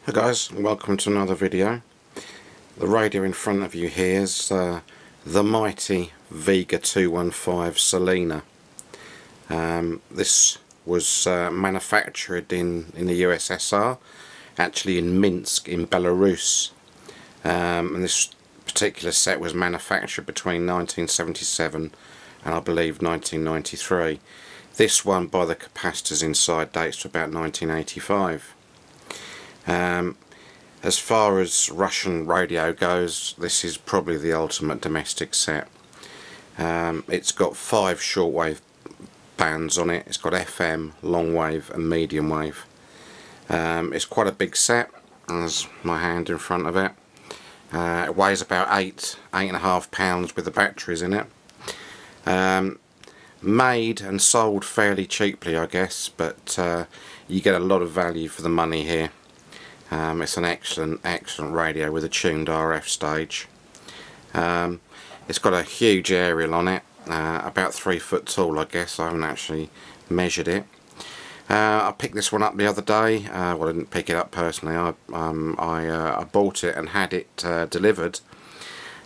Hi guys, and welcome to another video. The radio in front of you here is the mighty Vega 215 Selena. This was manufactured in the USSR, actually in Minsk in Belarus, and this particular set was manufactured between 1977 and I believe 1993. This one, by the capacitors inside, dates to about 1985. As far as Russian radio goes, this is probably the ultimate domestic set. It's got 5 shortwave bands on it. It's got FM, long wave and medium wave. It's quite a big set. There's my hand in front of it. It weighs about 8.5 pounds with the batteries in it. Made and sold fairly cheaply, I guess, but you get a lot of value for the money here. It's an excellent radio with a tuned RF stage. It's got a huge aerial on it, about 3 foot tall, I guess. I haven't actually measured it. I picked this one up the other day. Well, I didn't pick it up personally. I bought it and had it delivered.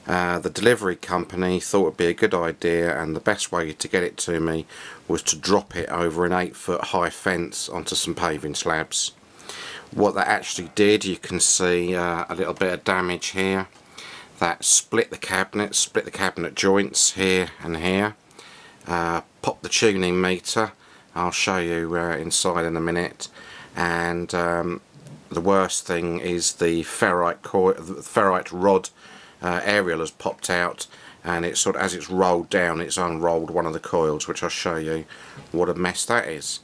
The delivery company thought it would be a good idea, and the best way to get it to me was to drop it over an 8 foot high fence onto some paving slabs. What that actually did, you can see a little bit of damage here. That split the cabinet joints here and here. Popped the tuning meter. I'll show you inside in a minute. And the worst thing is the ferrite rod aerial has popped out, and it's sort of, as it's rolled down, it's unrolled one of the coils, which I'll show you what a mess that is.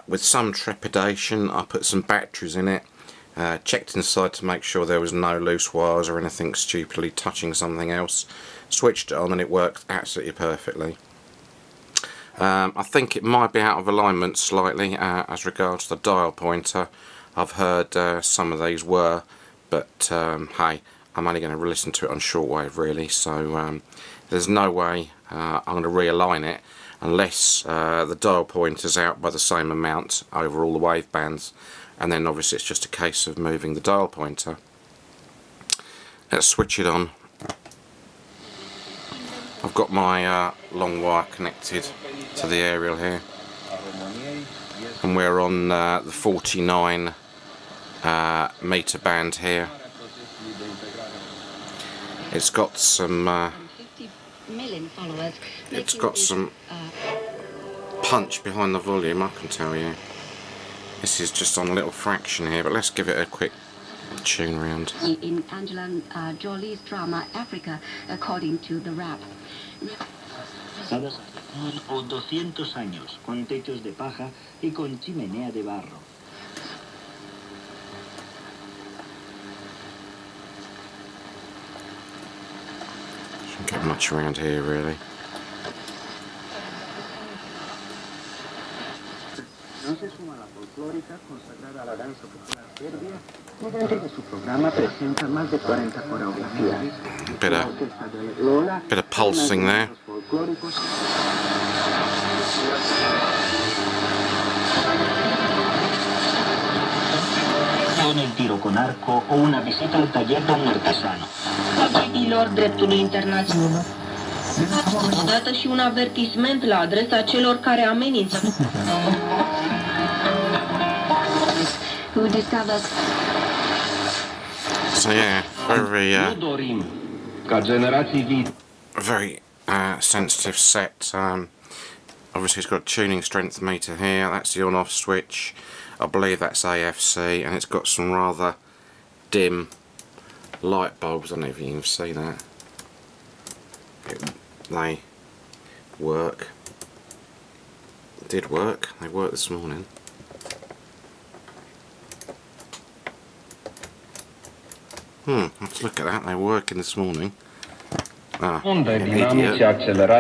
With some trepidation, I put some batteries in it, checked inside to make sure there was no loose wires or anything stupidly touching something else, switched it on, and it worked absolutely perfectly. I think it might be out of alignment slightly as regards the dial pointer. I've heard some of these were, but hey, I'm only going to listen to it on shortwave really, so there's no way I'm going to realign it unless the dial pointer's out by the same amount over all the wave bands, and then obviously it's just a case of moving the dial pointer. Let's switch it on. I've got my long wire connected to the aerial here, and we're on the 49 meter band here. It's got some punch behind the volume, I can tell you. This is just on a little fraction here, but let's give it a quick tune round. In Angelina Jolie's drama Africa, according to the rap. O 200 años, con techos de paja y con chimenea de barro. Shouldn't get much around here really. No se suma la folclórica consagrada a la danza popular serbia, mediante que su programa presenta más de 40 coreografías. Bit of pulsing there. Con el tiro con arco o una visita al taller de un artesano. Agililor dreptului internațional. Odată și un avertisment la adresa celor care amenință. Who discovers? So yeah, very sensitive set. Obviously it's got a tuning strength meter here. That's the on-off switch. I believe that's AFC, and it's got some rather dim light bulbs. I don't know if you can see that. They work. Did work. They worked this morning. Let's look at that. They were working this morning. Idiot.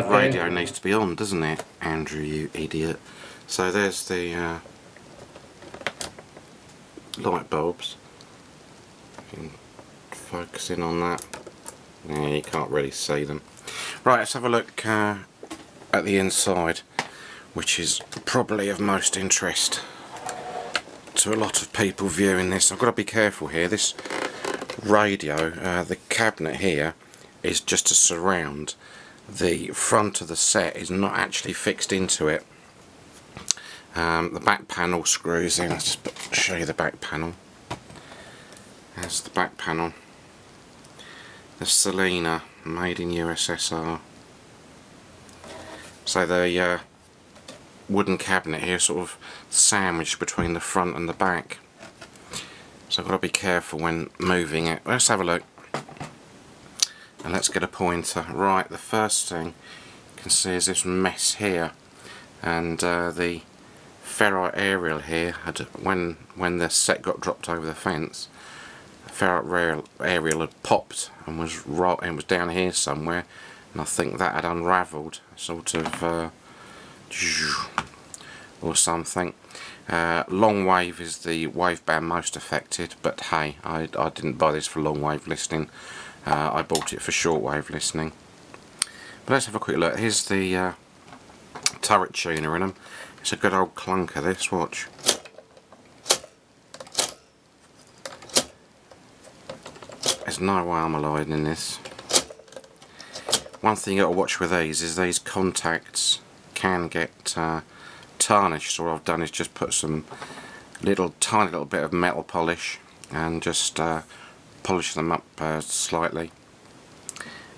Radio needs to be on, doesn't it, Andrew, you idiot? So there's the light bulbs. You can focus in on that. Yeah, you can't really see them. Right, let's have a look at the inside, which is probably of most interest to a lot of people viewing this. I've got to be careful here. This radio, the cabinet here, is just a surround. The front of the set is not actually fixed into it. The back panel screws in. Let's just show you the back panel. There's the back panel. The Selena, made in USSR. So the wooden cabinet here sort of sandwiched between the front and the back. So I've got to be careful when moving it. Let's have a look. And let's get a pointer. Right, the first thing you can see is this mess here. And the ferrite aerial here, when the set got dropped over the fence, the ferrite aerial had popped and was down here somewhere. And I think that had unravelled, sort of, or something. Long wave is the waveband most affected, but hey, I didn't buy this for long wave listening. I bought it for shortwave listening. But let's have a quick look. Here's the turret tuner in them. It's a good old clunker, this, watch. There's no armalite in this. One thing you got to watch with these is these contacts can get tarnished. So what I've done is just put some tiny little bit of metal polish and just polish them up slightly.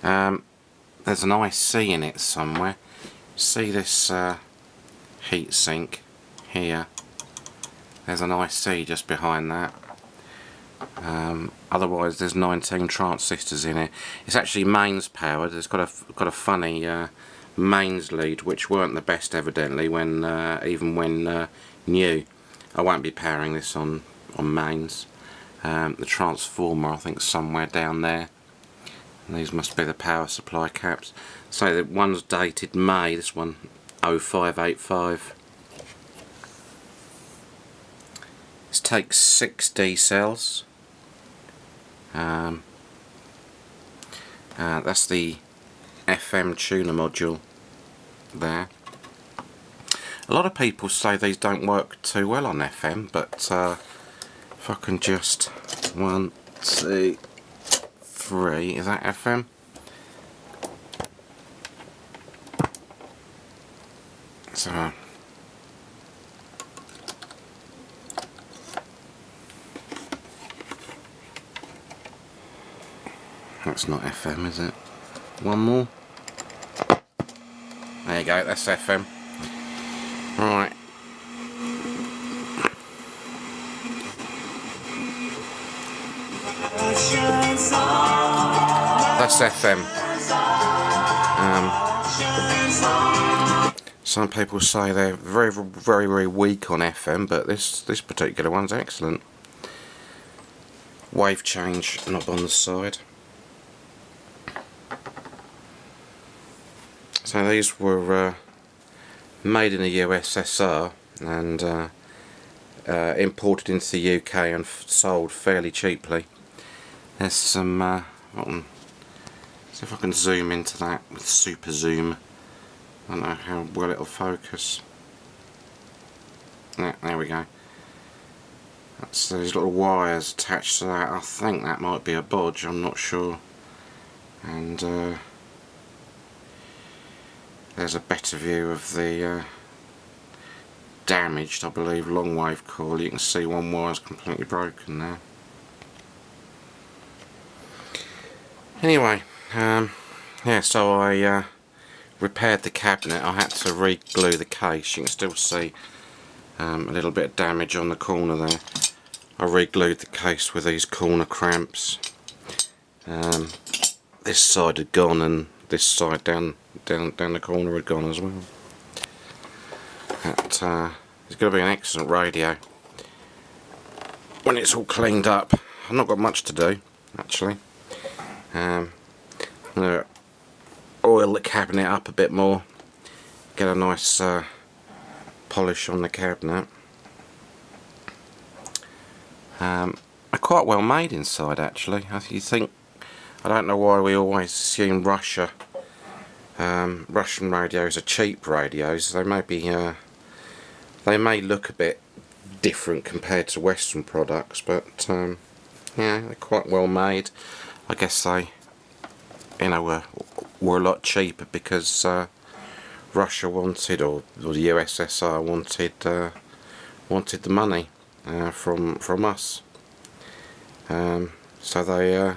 There's an IC in it somewhere. See this heat sink here? There's an IC just behind that. Otherwise there's 19 transistors in it. It's actually mains powered. It's got a funny mains lead, which weren't the best evidently when even when new. I won't be powering this on mains. The transformer I think somewhere down there. And these must be the power supply caps. So the one's dated May, this one 0585. This takes 6 D cells. That's the FM tuner module there. A lot of people say these don't work too well on FM, but if I can just 1, 2, 3, is that FM? So that's not FM, is it? One more. There you go, that's FM. Right. That's FM. Some people say they're very weak on FM, but this particular one's excellent. Wave change knob on the side. So these were made in the USSR and imported into the UK and sold fairly cheaply. There's some, see if I can zoom into that with super zoom. I don't know how well it'll focus. Yeah, there we go. That's these little wires attached to that. I think that might be a bodge, I'm not sure. And there's a better view of the damaged, I believe, long wave coil. You can see one wire's completely broken there. Anyway, yeah, so I repaired the cabinet. I had to re-glue the case. You can still see a little bit of damage on the corner there. I re-glued the case with these corner cramps. This side had gone and this side down the corner had gone as well. It's going to be an excellent radio when it's all cleaned up. I've not got much to do actually. I'm going to oil the cabinet up a bit more, get a nice polish on the cabinet. They're quite well made inside actually. You think, I don't know why we always assume Russian radios are cheap radios. They may be, they may look a bit different compared to Western products, but yeah, they're quite well made. I guess they, you know, were a lot cheaper because Russia wanted, or the USSR wanted the money from us. So they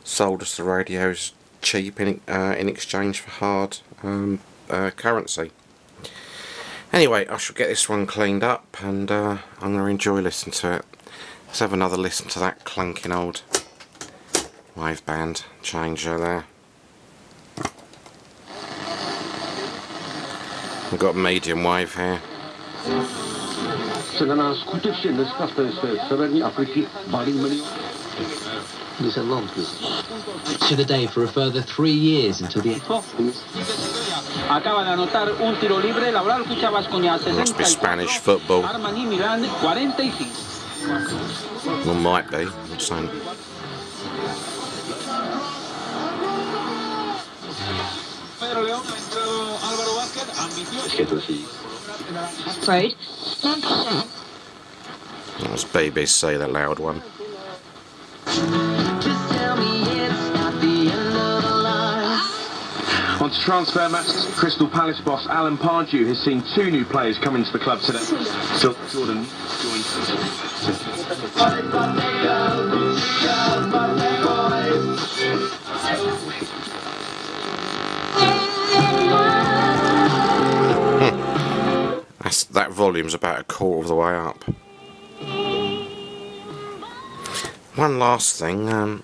sold us the radios cheap in exchange for hard currency. Anyway, I shall get this one cleaned up, and I'm going to enjoy listening to it. Let's have another listen to that clanking old waveband changer there. We've got medium wave here. Selena skutečně dneska v té severní Afriky balí milion. To the day for a further 3 years until the Acaba de anotar un tiro libre, la Laboral Cuchabascoña 60. Must be Spanish football. Armani Milan 45. Well, might be. I'm saying. Right. That's BBC, the loud one. On to transfer matters, Crystal Palace boss Alan Pardew has seen 2 new players come into the club today. Phil Jordan joined. That volume's about a quarter of the way up. One last thing,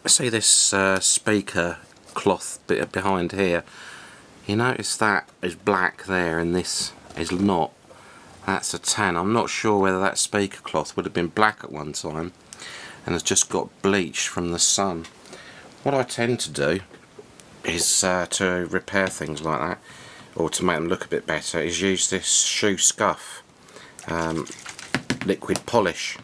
see this speaker cloth bit behind here. You notice that is black there and this is not. That's a tan. I'm not sure whether that speaker cloth would have been black at one time and has just got bleached from the sun. What I tend to do is to repair things like that, or to make them look a bit better, is use this shoe scuff liquid polish,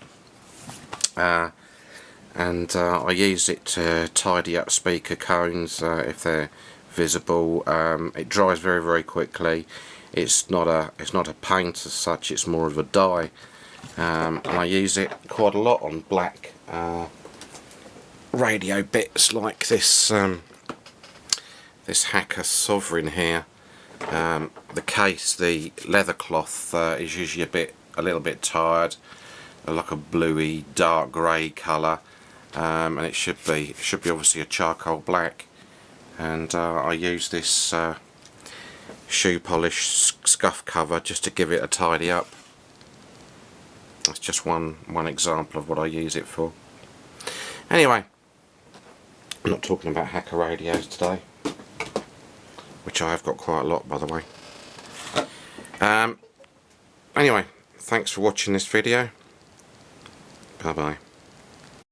and I use it to tidy up speaker cones if they're visible. It dries very, very quickly. It's not a paint as such, it's more of a dye, and I use it quite a lot on black radio bits like this this Hacker Sovereign here. The case, the leather cloth is usually a little bit tired, like a bluey dark grey colour, and it should be obviously a charcoal black, and I use this shoe polish scuff cover just to give it a tidy up. That's just one example of what I use it for. Anyway, I'm not talking about Hacker radios today, which I have got quite a lot, by the way. Anyway, thanks for watching this video. Bye bye.